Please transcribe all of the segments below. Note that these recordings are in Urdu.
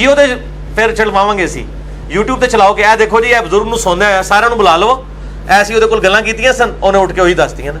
ਜਿਓ ਤੇ ਫਿਰ ਚਲਵਾਵਾਂਗੇ ਅਸੀਂ YouTube ਤੇ ਚਲਾਓ ਕਿ ਇਹ ਦੇਖੋ ਜੀ ਇਹ ਬਜ਼ੁਰਗ ਨੂੰ ਸੌਂਦਾ ਹੋਇਆ, ਸਾਰਿਆਂ ਨੂੰ ਬੁਲਾ ਲਵੋ, ਐਸੀ ਉਹਦੇ ਕੋਲ ਗੱਲਾਂ ਕੀਤੀਆਂ ਸਨ, ਉਹਨੇ ਉੱਠ ਕੇ ਉਹੀ ਦੱਸਤੀਆਂ ਨੇ।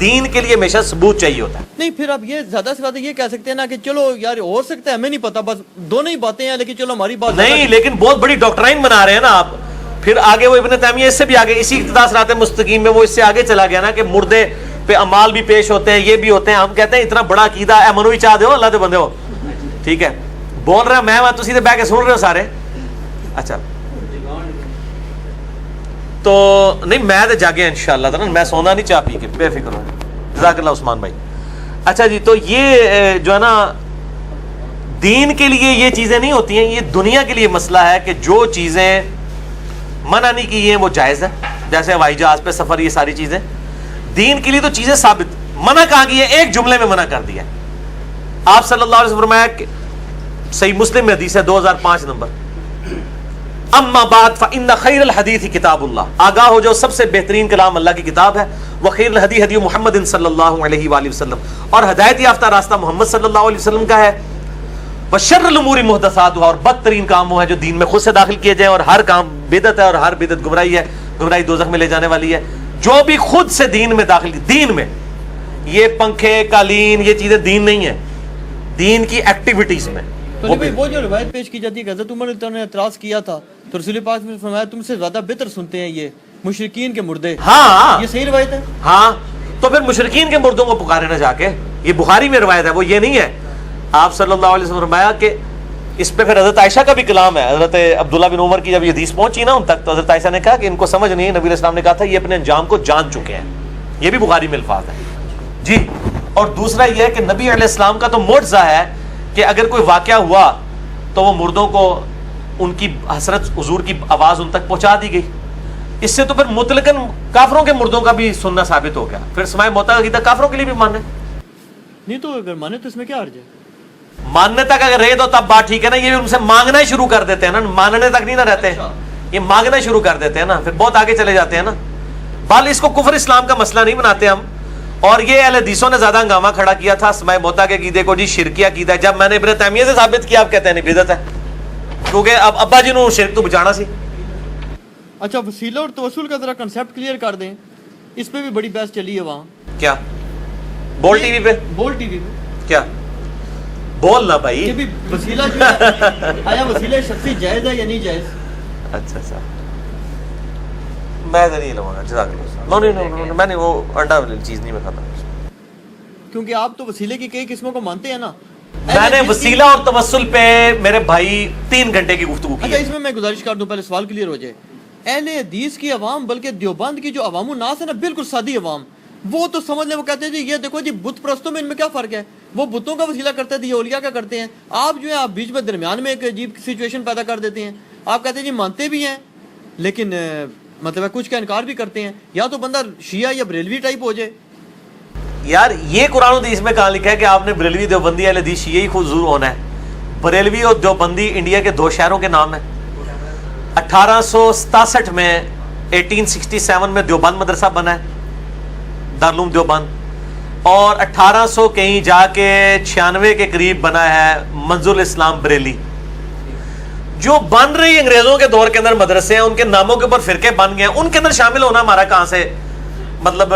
دین کے لیے ہمیشہ ثبوت چاہیے ہوتا ہے. نہیں پھر آپ یہ زیادہ سے زیادہ یہ کہہ سکتے ہیں نا کہ چلو یار ہو سکتا ہے ہمیں نہیں پتا، بس دونوں ہی باتیں ہیں، لیکن چلو ہماری بات نہیں، لیکن بہت بڑی ڈاکٹرائن بنا رہے ہیں نا آپ. پھر آگے وہ ابن تیمیہ اس سے بھی آگے، اسی اقتداء صراط مستقیم میں وہ اس سے آگے چلا گیا نا کہ مردے پہ اعمال بھی پیش ہوتے ہیں، یہ بھی ہوتے ہیں. ہم کہتے ہیں اتنا بڑا عقیدہ ہے، منو بھی چاہ دے ہو اللہ دے بندے ہو. ٹھیک ہے، بول رہا میں تسی تے بیٹھ کے سن رہے ہو سارے. اچھا تو نہیں میں تو جاگے انشاءاللہ تعالی، میں سونا نہیں چاہ پی کے، بے فکر ہو. جزاک اللہ عثمان بھائی. اچھا جی، تو یہ جو ہے نا دین کے لیے یہ چیزیں نہیں ہوتی ہیں، یہ دنیا کے لیے مسئلہ ہے کہ جو چیزیں منع نہیں کی ہیں وہ جائز ہے، جیسے ہوائی جہاز پہ سفر، یہ ساری چیزیں. دین کے لیے تو چیزیں ثابت، منع کہاں کی ہے؟ ایک جملے میں منع کر دیا. آپ صلی اللہ علیہ وسلم فرمایا کہ صحیح مسلم میں حدیث ہے 2005 نمبر، اما بعد فإن خیر الحدیث کتاب اللہ، آگاہ ہو جو سب سے بہترین کلام اللہ کی کتاب ہے، وخیر الہدی ہدی محمد صلی اللہ علیہ وآلہ وسلم، اور ہدایت یافتہ راستہ محمد صلی اللہ علیہ وسلم کا ہے، وشر الامور محدثاتها، اور بدترین کام وہ ہے جو دین میں خود سے داخل کیے جائیں، اور ہر کام بدعت ہے، اور ہر بدعت گمراہی ہے، گمراہی دوزخ میں لے جانے والی ہے. جو بھی خود سے دین میں داخل کی، دین میں یہ پنکھے قالین یہ چیزیں دین نہیں ہے، دین کی ایکٹیویٹیز میں. تو وہ جو روایت پیش کی جاتی ہے کہ حضرت عمر نے اعتراض کیا تھا تو رسول پاک نے فرمایا تم سے زیادہ بہتر سنتے ہیں یہ مشرکین کے مردے. ہاں یہ صحیح روایت ہے. ہاں تو پھر مشرکین کے مردوں کو پکارے نہ جا کے، یہ بخاری میں روایت ہے، وہ یہ نہیں ہے. آپ صلی اللہ علیہ وسلم فرمایا کہ اس پہ پھر حضرت عائشہ کا بھی کلام ہے. حضرت عبداللہ بن عمر کی جب یہ حدیث پہنچی نا ان تک، تو حضرت عائشہ نے کہا کہ ان کو سمجھ نہیں ہے، نبی علیہ السلام نے کہا تھا یہ اپنے انجام کو جان چکے ہیں. یہ بھی بخاری میں الفاظ ہے جی. اور دوسرا یہ ہے کہ نبی علیہ السلام کا تو معجزہ ہے کہ اگر کوئی واقعہ ہوا تو وہ مردوں کو ان کی حسرت حضور کی آواز ان تک پہنچا دی گئی. اس سے تو پھر مطلقاً کافروں کے مردوں کا بھی سننا ثابت ہو گیا. پھر سماع موتا کا عقیدہ کافروں کے لیے بھی ماننا نہیں، تو اگر مانے تو اس میں کیا حرج ہے؟ ماننے تک اگر رہے تو تب بات ٹھیک ہے نا. یہ بھی ان سے مانگنا ہی شروع کر دیتے ہیں نا، ماننے تک نہیں نہ رہتے، یہ مانگنا شروع کر دیتے ہیں نا، پھر بہت آگے چلے جاتے ہیں نا. بال اس کو کفر اسلام کا مسئلہ نہیں بناتے ہم. اور یہ اہل حدیثوں نے زیادہ ہنگامہ کھڑا کیا تھا سماع موتا کے عقیدے کو جی شرکی عقیدہ ہے. جب میں نے ابن تیمیہ سے ثابت کیا آپ کہتے ہیں نہیں بدعت ہے، کیونکہ اب ابا جی نے شرک تو بچانا سی. اچھا وسیلہ اور توسل کا ذرا کنسیپٹ کلیئر کر دیں، اس پہ بھی بڑی بحث چلی ہے وہاں. کیا بول ٹی وی پہ؟ بول ٹی وی پہ کیا بول نا بھائی، یہ بھی وسیلہ جو ہے آیا وسیلہ شخصی جائز ہے یا نہیں جائز؟ اچھا اچھا میں تو نہیں لوں گا. جزاک اللہ. میں نہیں، وہ انڈا والی چیز نہیں میں کھاتا، کیونکہ آپ تو وسیلے کی کئی قسموں کو مانتے ہیں نا. میں نے وسیلہ اور توسل پہ میرے بھائی 3 گھنٹے کی گفتگو کی اچھا ہے. اس میں گزارش کر دوں، پہلے سوال کلیئر ہو جائے. اہل حدیث کی عوام، بلکہ دیوبند کی جو عوام الناس ہے نا، بالکل سادی عوام، وہ تو سمجھ لیں، وہ کہتے ہیں جی یہ دیکھو جی بت پرستوں میں ان میں کیا فرق ہے، وہ بتوں کا وسیلہ کرتے تھے، یہ اولیاء کا کرتے ہیں. آپ جو ہے آپ بیچ میں درمیان میں ایک عجیب سچویشن پیدا کر دیتے ہیں. آپ کہتے ہیں جی مانتے بھی ہیں لیکن مطلب ہے کچھ کا انکار بھی کرتے ہیں. یا تو بندہ شیعہ یا بریلوی ٹائپ ہو جائے. یار یہ قرآن و حدیث میں کہاں لکھا ہے کہ آپ نے بریلوی دیوبندی اہل حدیث شیعہ ہی خود ضرور ہونا ہے؟ بریلوی اور دیوبندی انڈیا کے 2 شہروں کے نام ہیں. 1867 میں 1867 میں دیوبند مدرسہ بنا ہے، دارالعلوم دیوبند. اور 1800 کہیں جا کے 96 کے قریب بنا ہے منظور الاسلام بریلی. جو بن رہی انگریزوں کے دور کے اندر مدرسے ہیں، ان کے ناموں کے اوپر فرقے بن گئے ہیں، ان کے اندر شامل ہونا ہمارا کہاں سے مطلب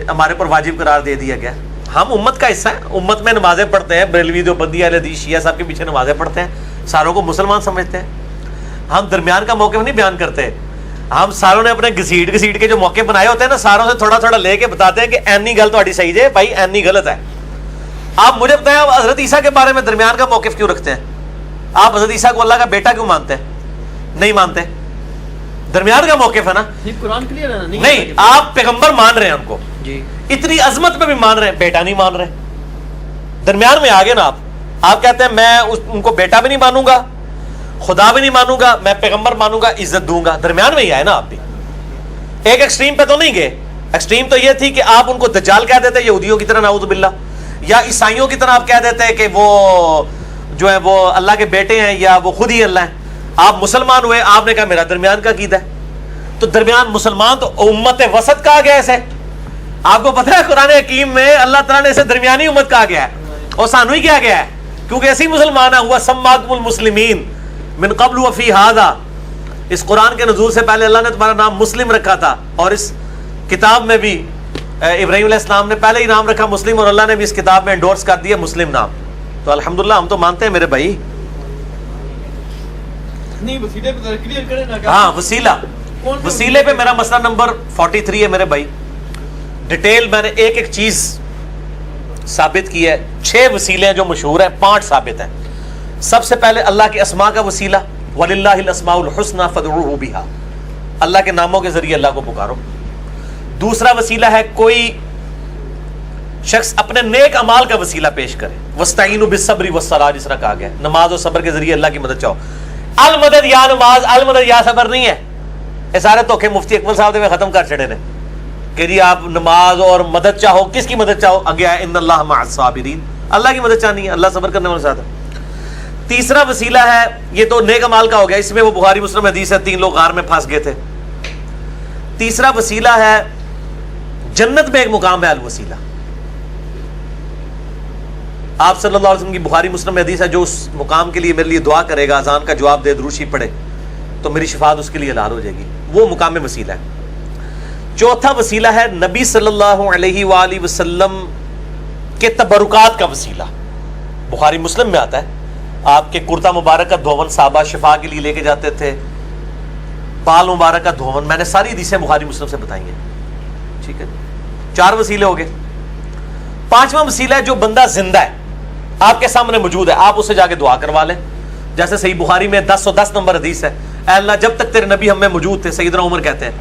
ہمارے پر واجب قرار دے دیا گیا. ہم امت کا حصہ ہیں، امت میں نمازیں پڑھتے ہیں، بریلوی دیوبندی اہل حدیث شیعہ صاحب کے پیچھے نمازیں پڑھتے ہیں، ساروں کو مسلمان سمجھتے ہیں. ہم درمیان کا موقف نہیں بیان کرتے. ہم ساروں نے اپنے گھسیٹ کے جو موقع بنائے ہوتے ہیں نا، ساروں سے تھوڑا تھوڑا لے کے بتاتے ہیں کہ اینی گل تہاڈی صحیح ہے بھائی، اینی غلط ہے. آپ مجھے بتائیں آپ حضرت عیسیٰ کے بارے میں درمیان کا موقف کیوں رکھتے ہیں؟ آپ حضرت عیسیٰ کو اللہ کا بیٹا کیوں مانتے ہیں؟ نہیں مانتے. درمیان کا موقف ہے نا. قرآن کلیئر ہے نا. نہیں، آپ پیغمبر مان رہے ہیں ان کو جی، اتنی عظمت میں بھی مان رہے ہیں، بیٹا نہیں مان رہے. درمیان میں آگے نا آپ کہتے ہیں میں ان کو بیٹا بھی نہیں مانوں گا، خدا بھی نہیں مانوں گا، میں پیغمبر مانوں گا، عزت دوں گا. درمیان میں ہی آئے نا آپ بھی. ایک ایکسٹریم پہ تو نہیں گئے. ایکسٹریم تو یہ تھی کہ آپ ان کو دجال کہہ دیتے یہودیوں کی طرح نعوذ باللہ، یا عیسائیوں کی طرح آپ کہہ دیتے کہ وہ جو ہے وہ اللہ کے بیٹے ہیں یا وہ خود ہی اللہ ہیں. آپ مسلمان ہوئے، آپ نے کہا میرا درمیان کا عقیدہ ہے. تو درمیان مسلمان تو امت وسط کہا گیا اسے. آپ کو پتہ ہے قرآن حکیم میں اللہ تعالیٰ نے اسے درمیانی امت کہا گیا ہے، اور سانو ہی کیا گیا ہے کیونکہ ایسی مسلمان ہوا سماکم المسلمین من قبل وفی ھذا. اس قرآن کے نزول سے پہلے اللہ نے تمہارا نام مسلم رکھا تھا، اور اس کتاب میں بھی ابراہیم علیہ السلام نے پہلے ہی نام رکھا مسلم اور اللہ نے بھی اس کتاب میں انڈورس کر دیا مسلم نام. تو الحمدللہ ہم تو مانتے ہیں میرے بھائی. نہیں وسیلے پہ ذرا کلیئر کریں نا. ہاں وسیلہ, وسیلے پہ میرا مسئلہ نمبر 43 ہے میرے بھائی. ڈیٹیل میں نے ایک ایک چیز ثابت کی ہے. 6 وسیلے ہیں جو مشہور ہیں, 5 ثابت ہیں. سب سے پہلے اللہ کے اسماء کا وسیلہ, وَلِلَّهِ الْأَسْمَاءُ الْحُسْنَى فَادْعُوهُ بِهَا, اللہ کے ناموں کے ذریعے اللہ کو پکارو. دوسرا وسیلہ ہے کوئی شخص اپنے نیک اعمال کا وسیلہ پیش کرے. وَاسْتَعِينُوا بِالصَّبْرِ وَالصَّلَاةِ, جس طرح کہا گیا نماز اور صبر کے ذریعے اللہ کی مدد چاہو. المدد یا نماز, المدد یا صبر نہیں ہے. یہ سارے دھوکے مفتی اکمل صاحب نے ختم کر چھڑے نے کہ جی آپ نماز اور مدد چاہو. کس کی مدد چاہو؟ آگے ہے ان اللہ مع الصابرین, اللہ کی مدد چاہنی ہے, اللہ صبر کرنے والے ساتھ ہے. تیسرا وسیلہ ہے, یہ تو نیک اعمال کا ہو گیا, اس میں وہ بخاری مسلم حدیث ہے 3 لوگ غار میں پھنس گئے تھے. تیسرا وسیلہ ہے جنت میں ایک مقام ہے الوسیلہ. آپ صلی اللہ علیہ وسلم کی بخاری مسلم میں حدیث ہے جو اس مقام کے لیے میرے لیے دعا کرے گا, اذان کا جواب دے, درود شریف پڑھے, تو میری شفاعت اس کے لیے حلال ہو جائے گی. وہ مقام میں وسیلہ ہے. چوتھا وسیلہ ہے نبی صلی اللہ علیہ وآلہ وسلم کے تبرکات کا وسیلہ. بخاری مسلم میں آتا ہے آپ کے کرتا مبارک کا دھون صحابہ شفا کے لیے لے کے جاتے تھے, بال مبارک کا دھون. میں نے ساری حدیثیں بخاری مسلم سے بتائی ہیں. ٹھیک ہے, 4 وسیلے ہو گئے. 5واں وسیلہ ہے جو بندہ زندہ ہے, آپ کے سامنے موجود ہے, آپ اسے جا کے دعا کروا لیں. جیسے صحیح بخاری میں 1010 نمبر حدیث ہے, اے اللہ جب تک تیرے نبی ہم میں موجود تھے, سیدنا عمر کہتے ہیں,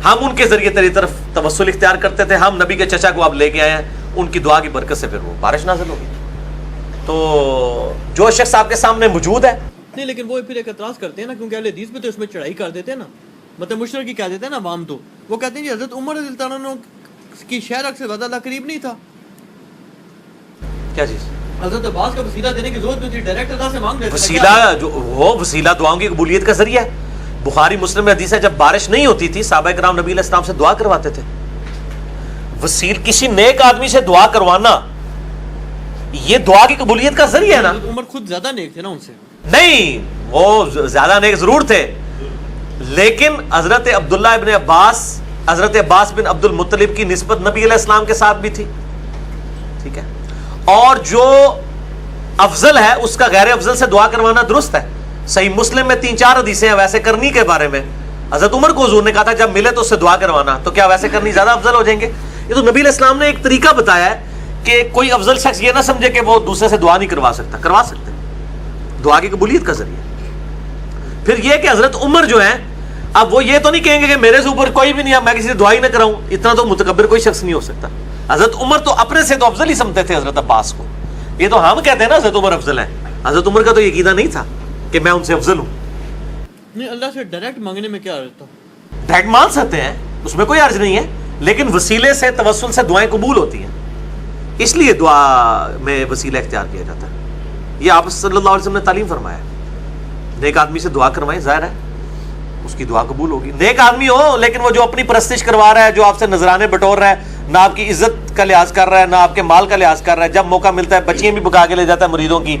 ہم ان کے ذریعے تیری طرف توسل اختیار کرتے تھے, ہم نبی کے چچا کو اب لے کے آئے ہیں, ان کی دعا کی برکت سے پھر وہ بارش نازل ہوگی. تو جو شخص آپ کے سامنے موجود ہے. نہیں لیکن وہ پھر ایک اعتراض کرتے ہیں نا, کیونکہ اہل حدیث میں تو اس میں چڑھائی کر دیتے ہیں نا, مطلب مشرک کی کہہ دیتے ہیں نا عوام. تو وہ کہتے ہیں کہ حضرت عمر رضی اللہ عنہ کی شہر سے زیادہ اللہ قریب نہیں تھا. کیا چیز؟ حضرت عباس کا وسیلہ دینے کی ضرورت نہیں تھی, ڈائریکٹ اللہ سے مانگ لیتے. وسیلہ جو وہ وسیلہ دعاؤں کی قبولیت کا ذریعہ ہے. بخاری مسلم میں حدیث ہے جب بارش نہیں ہوتی تھی صحابہ کرام نبی علیہ السلام سے دعا کرواتے تھے. وسیل کسی نیک آدمی سے دعا کروانا یہ دعا کی قبولیت کا ذریعہ ہے نا. عمر خود زیادہ نیک تھے نا ان سے. نہیں, وہ زیادہ نیک ضرور تھے, لیکن حضرت عبداللہ ابن عباس, حضرت عباس بن عبد المطلب کی نسبت نبی علیہ السلام کے ساتھ بھی تھی. ٹھیک ہے, اور جو افضل ہے اس کا غیر افضل سے دعا کروانا درست ہے. صحیح مسلم میں 3-4 حدیثیں ہیں ویسے کرنی کے بارے میں. حضرت عمر کو حضور نے کہا تھا جب ملے تو اس سے دعا کروانا, تو کیا ویسے کرنی زیادہ افضل ہو جائیں گے؟ یہ تو نبی علیہ السلام نے ایک طریقہ بتایا ہے کہ کوئی افضل شخص یہ نہ سمجھے کہ وہ دوسرے سے دعا نہیں کروا سکتا, کروا سکتے, دعا کی قبولیت کا ذریعہ. پھر یہ کہ حضرت عمر جو ہیں, اب وہ یہ تو نہیں کہیں گے کہ میرے سے اوپر کوئی بھی نہیں ہے, میں کسی سے دعا ہی نہ کراؤں. اتنا تو متکبر کوئی شخص نہیں ہو سکتا. حضرت عمر تو اپنے سے تو افضل ہی سمجھتے تھے حضرت عباس کو. یہ تو ہم کہتے ہیں نا حضرت عمر افضل ہے, حضرت عمر کا تو یہ عقیدہ نہیں تھا کہ میں ان سے افضل ہوں. نہیں, اللہ سے ڈائریکٹ مانگنے میں کیا عرض تھا؟ ڈائریکٹ مان سکتے ہیں, اس میں کوئی عرض نہیں ہے, لیکن وسیلے سے توسل سے دعائیں قبول ہوتی ہیں, اس لیے دعا میں وسیلہ اختیار کیا جاتا ہے. یہ آپ صلی اللہ علیہ وسلم نے تعلیم فرمایا ہے. نیک آدمی سے دعا کروائیں, ظاہر ہے اس کی دعا قبول ہوگی. نیک آدمی ہو لیکن وہ جو اپنی پرستش کروا رہا ہے, جو آپ سے نذرانے بٹور رہا ہے, نہ آپ کی عزت کا لحاظ کر رہا ہے, نہ آپ کے مال کا لحاظ کر رہا ہے, جب موقع ملتا ہے بچیاں بھی پکا کے لے جاتا ہے مریدوں کی,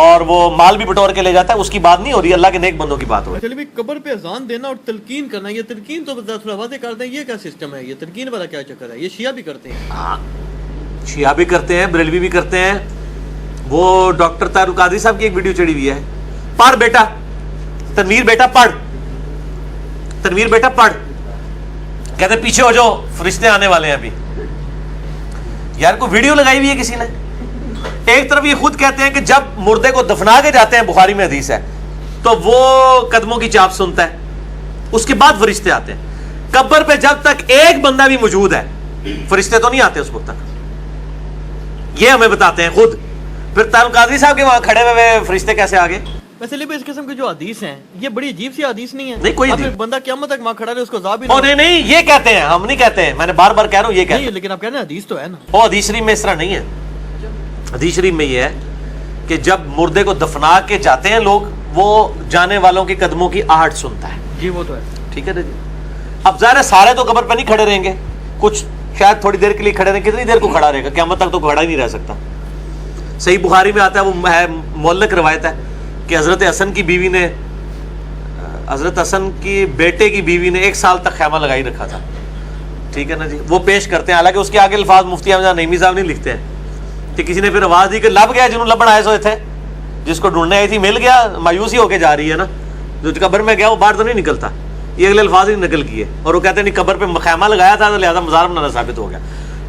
اور وہ مال بھی بٹور کے لے جاتا ہے, اس کی بات نہیں ہو رہی, اللہ کے نیک بندوں کی بات ہو رہی ہے. چلیے قبر پہ اذان دینا اور تلقین کرنا, یہ تلقین تو تھوڑا واضح کر دیں, یہ کیا سسٹم ہے, یہ تلقین والا کیا چکر ہے؟ یہ شیعہ بھی کرتے ہیں. ہاں, شیعہ بھی کرتے ہیں, بریلوی بھی کرتے ہیں. وہ ڈاکٹر طاہر القادری صاحب کی ایک ویڈیو چڑھی ہوئی ہے, پڑھ بیٹا تنویر, بیٹا پڑھ, تنویر بیٹا پڑھ, کہتے پیچھے ہو جاؤ فرشتے آنے والے ہیں ابھی. یار کو ویڈیو لگائی ہوئی ہے کسی نے. ایک طرف یہ خود کہتے ہیں کہ جب مردے کو دفنا کے جاتے ہیں, بخاری میں حدیث ہے, تو وہ قدموں کی چاپ سنتا ہے, اس کے بعد فرشتے آتے ہیں. قبر پہ جب تک ایک بندہ بھی موجود ہے فرشتے تو نہیں آتے اس وقت تک, یہ ہمیں بتاتے ہیں خود. پھر طاہر القادری صاحب کے وہاں کھڑے ہوئے فرشتے کیسے آگے؟ ویسے لیکن اس قسم کی جو حدیث ہیں یہ بڑی عجیب سی حدیث نہیں ہے. نہیں کوئی اب بندہ قیامت تک وہاں کھڑا رہے, اس کو عذاب ہی نہ. نہیں نہیں, یہ کہتے ہیں, ہم نہیں کہتے ہیں, میں نے بار بار کہہ رہا ہوں یہ کہتے ہیں. لیکن آپ کہتے ہیں حدیث تو ہے نا. وہ حدیث شریف میں اس طرح نہیں ہے. حدیث شریف میں یہ ہے کہ جب مردے کو دفنا کے جاتے ہیں لوگ, وہ جانے والوں کے قدموں کی آہٹ سنتا ہے. جی وہ تو ہے. ٹھیک ہے جی. اب ظاہر ہے سارے تو قبر پہ نہیں کھڑے رہیں گے, کچھ شاید تھوڑی دیر کے لیے کھڑے رہیں. کتنی دیر کو کھڑا رہے گا؟ قیامت تک تو کھڑا ہی نہیں رہ سکتا. صحیح بخاری میں آتا ہے, وہ ہے معلق روایت ہے کہ حضرت حسن کی بیوی نے, حضرت حسن کی بیٹے کی بیوی نے 1 سال تک خیمہ لگائی رکھا تھا. ٹھیک ہے نا جی, وہ پیش کرتے ہیں, حالانکہ اس کے آگے الفاظ مفتی احمد نعیمی صاحب نہیں لکھتے ہیں کہ کسی نے پھر آواز دی کہ لب گیا جنہوں لبن آئے سوئے تھے, جس کو ڈھونڈنے آئی تھی مل گیا, مایوسی ہو کے جا رہی ہے نا, جو قبر میں گیا وہ باہر تو نہیں نکلتا. یہ اگلے الفاظ ہی نقل کیے, اور وہ کہتے ہیں نہیں قبر پہ خیمہ لگایا تھا تو لہٰذا مزار بنانا ثابت ہو گیا.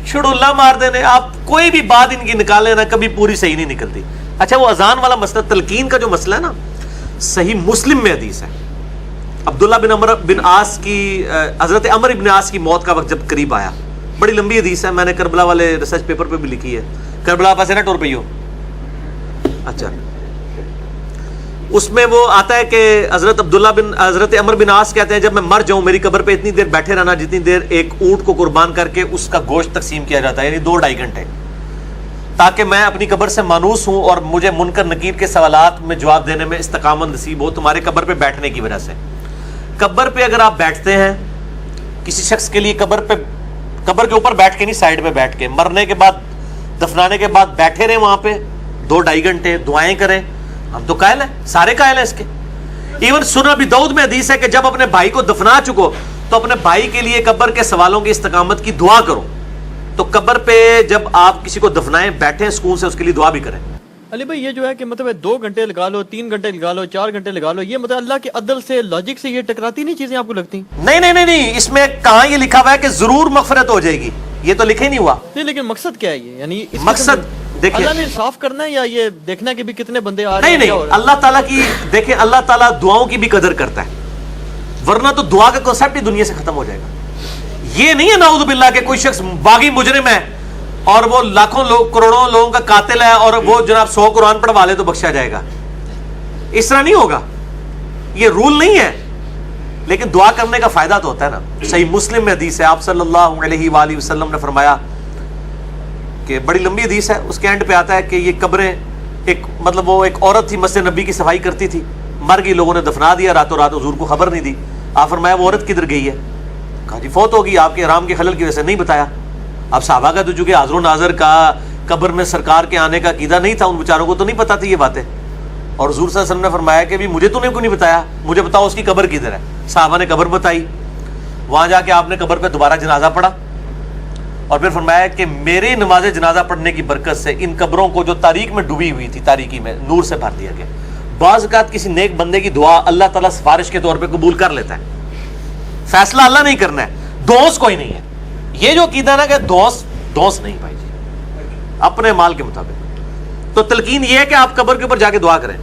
چھڑولہ مار دینے, آپ کوئی بھی بات ان کی نکالیں نا کبھی پوری صحیح نہیں نکلتی. اچھا وہ اذان والا مسئلہ, تلقین کا جو مسئلہ ہے نا, صحیح مسلم میں حدیث ہے, عبداللہ بن عمر بن عاص کی, حضرت عمر بن عاص کی موت کا وقت جب قریب آیا, بڑی لمبی حدیث ہے, میں نے کربلا والے ریسرچ پیپر پہ بھی لکھی ہے. کربلا پاس ہے نا ٹور پہ ہو, اچھا اس میں وہ آتا ہے کہ حضرت عمر بن عاص کہتے ہیں جب میں مر جاؤں میری قبر پہ اتنی دیر بیٹھے رہنا جتنی دیر ایک اونٹ کو قربان کر کے اس کا گوشت تقسیم کیا جاتا ہے, یعنی 2-2.5 گھنٹے, تاکہ میں اپنی قبر سے مانوس ہوں اور مجھے منکر نکیر کے سوالات میں جواب دینے میں استقامت نصیب ہو تمہارے قبر پہ بیٹھنے کی وجہ سے. قبر پہ اگر آپ بیٹھتے ہیں کسی شخص کے لیے, قبر کے اوپر بیٹھ کے نہیں, سائڈ پہ بیٹھ کے, مرنے کے بعد دفنانے کے بعد بیٹھے رہیں وہاں پہ 2-2.5 گھنٹے, دعائیں کریں, ہم تو قائل ہیں, سارے قائل ہیں اس کے. ایون سنن ابی داؤد میں حدیث ہے کہ جب اپنے بھائی کو دفنا چکو تو اپنے بھائی کے لیے قبر کے سوالوں کی استقامت کی دعا کرو. تو قبر پہ جب آپ کسی کو دفنائیں بیٹھیں سکون سے, اس کے لیے دعا بھی کریں. علی بھائی یہ جو ہے کہ مطلب 2 گھنٹے لگا لو, 3 گھنٹے لگا لو, 4 گھنٹے لگا لو, یہ مطلب اللہ کے عدل سے, لاجک سے یہ ٹکراتی نہیں چیزیں آپ کو لگتی؟ نہیں, اس میں کہاں یہ لکھا ہوا ہے کہ ضرور مغفرت ہو جائے گی, یہ تو لکھے نہیں ہوا. نہیں لیکن مقصد کیا ہے یہ, یعنی مقصد دیکھیں اللہ نے صاف کرنا ہے یا یہ دیکھنا ہے کہ بھی کتنے بندے آ رہے ہیں؟ نہیں, اللہ تعالیٰ کی دیکھیں, اللہ تعالیٰ دعاؤں کی بھی قدر کرتا ہے, ورنہ تو دعا کا کنسیپٹ ہی دنیا سے ختم ہو جائے گا. یہ نہیں ہے نعوذ باللہ کہ کوئی شخص باغی مجرم ہے اور وہ لاکھوں لوگ, کروڑوں لوگوں کا قاتل ہے اور وہ جناب 100 قرآن پڑھوا لے تو بخشا جائے گا. اس طرح نہیں ہوگا, یہ رول نہیں ہے, لیکن دعا کرنے کا فائدہ تو ہوتا ہے نا. صحیح مسلم میں حدیث ہے, آپ صلی اللہ علیہ وآلہ وسلم نے فرمایا کہ بڑی لمبی حدیث ہے, اس کے اینڈ پہ آتا ہے کہ یہ قبریں ایک, مطلب وہ ایک عورت تھی مسجد نبی کی صفائی کرتی تھی, مر گئی, لوگوں نے دفنا دیا راتوں رات, حضور کو خبر نہیں دی. آپ فرمایا وہ عورت کدھر گئی ہے؟ کہا جی فوت ہوگی, آپ کے حرام کے خلل کی وجہ سے نہیں بتایا. اب صحابہ کا تو چونکہ حاضر و ناظر کا قبر میں سرکار کے آنے کا عقیدہ نہیں تھا, ان بیچاروں کو تو نہیں پتا تھی یہ باتیں, اور حضور صلی اللہ علیہ وسلم نے فرمایا کہ بھی مجھے تو نہیں بتایا, مجھے بتاؤ اس کی قبر کدھر ہے. صحابہ نے قبر بتائی, وہاں جا کے آپ نے قبر پہ دوبارہ جنازہ پڑھا اور پھر فرمایا کہ میرے نماز جنازہ پڑھنے کی برکت سے ان قبروں کو جو تاریک میں ڈوبی ہوئی تھی, تاریکی میں نور سے بھر دیا گیا. بعض اوقات کسی نیک بندے کی دعا اللہ تعالیٰ سفارش کے طور پہ قبول کر لیتا ہے, فیصلہ اللہ نہیں کرنا ہے, دوست کوئی نہیں ہے. یہ جو عقیدہ نا کہ دوست نہیں بھائی جی, اپنے مال کے مطابق. تو تلقین یہ ہے کہ آپ قبر کے اوپر جا کے دعا کریں.